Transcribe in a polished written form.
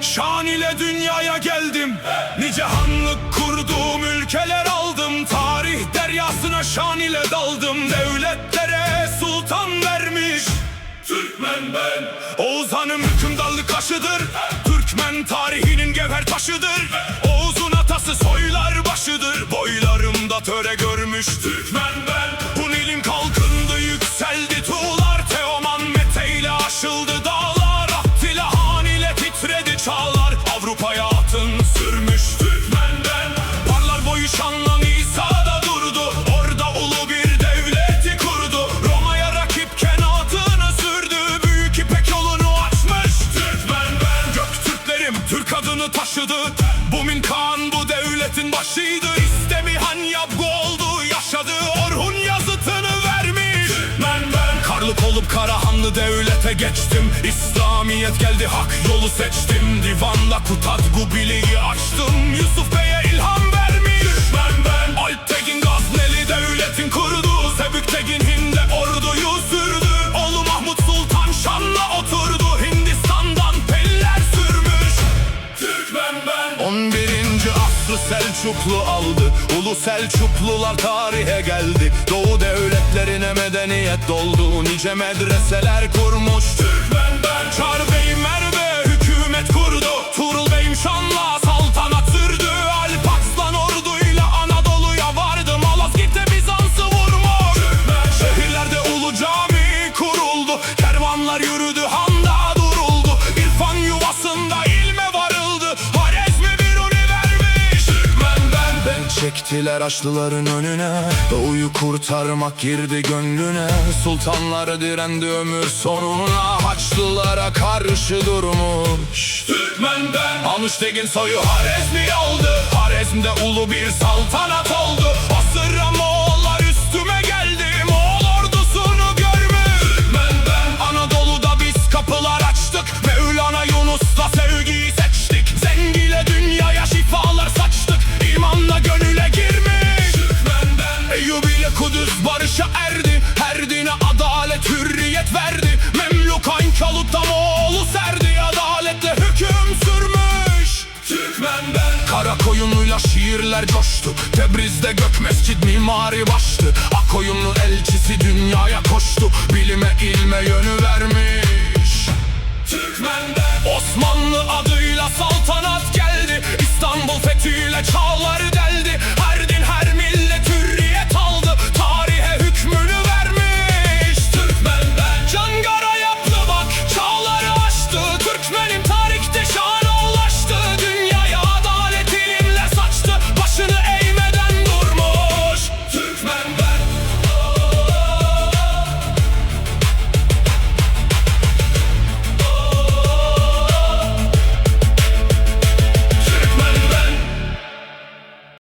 Şan ile dünyaya geldim, nice hanlık kurduğum ülkeler aldım. Tarih deryasına şan ile daldım, devletlere sultan vermiş Türkmen ben. Oğuz Han'ım hükümdarlık kaşıdır, Türkmen tarihinin gevher taşıdır. Oğuz'un atası soylar başıdır, boylarımda töre görmüş Türkmen ben. Hunil'in kalkındı yükseldi tuğlar, Teoman Mete ile aşıldı dağlar. Attila Han ile titredi çağlar, Avrupa'ya atın sürmüş Türkmen ben. Barlar boyu şanla Nisa'da durdu, orada ulu bir devleti kurdu. Roma'ya rakipken atını sürdü, Büyük İpek yolunu açmış Türkmen ben. Göktürklerim Türk adını taşıdı, Bumin Kağan bu devletin başıydı. İstemi Han Yabgu oldu, yaşadı, Orhun yazıtını vermiş Türkmen ben. Karlık olup Karahanlı devlete geçtim, İslamiyet geldi, hak yolu seçtim. Divanla Kutadgu Bili'yi açtım, Yusuf Bey'e ilham vermiş Türkmen ben. Alptekin Gazneli devletin kurdu, Sebüktekin Hind'e orduyu sürdü. Oğlu Mahmut Sultan Şam'la oturdu, Hindistan'dan peller sürmüş Türkmen ben. 11. asrı Selçuklu aldı, Ulu Selçuklular tarihe geldi. Doğu devletlerine medeniyet doldu, nice medreseler kurmuş Türkmen ben. Çar Bey Merve hükümet kurdu, Tuğrul Bey'im şanla saltanat sürdü. Alp Arslan orduyla Anadolu'ya vardı, Malazgirt'te Bizans'ı vurmuş Türkmen. Şehirlerde ulu cami kuruldu, kervanlar yürüdü, handa duruldu. İrfan yuvasında ilme varıldı, Harezmi Biruni vermiş Türkmen ben. Çektiler Haçlıların önüne, Doğu'yu kurtarmak girdi gönlüne. Sultanlar direndi ömür sonuna, Haçlılara karşı durmuş Türkmen ben. Almıştegin soyu Harezmi aldı, Harezm'de ulu bir saltanat oldu. Asır'a Moğollar üstüme geldi, Moğol ordusunu görmüş Türkmen ben. Anadolu'da biz kapılar açtık, Mevlana Yunus'la sevgiyi seçtik. Zengile dünyaya şifalar saçtık, İmanla gönüle girmiş Türkmen ben. Eyyubi ile Kudüs barışa erdi, her dine adalet hürriyet verdi. Memluk Aynkalut'ta Moğol'u serdi, adaletle hüküm sürmüş Türkmen ben. Karakoyunlu'yla şiirler coştu, Tebriz'de gök mescid mimari baştı. Akoyunlu elçisi dünyaya koştu, bilime ilme yönü vermiş Türkmen ben. Osmanlı adıyla saltanat geldi, İstanbul fethiyle çağlar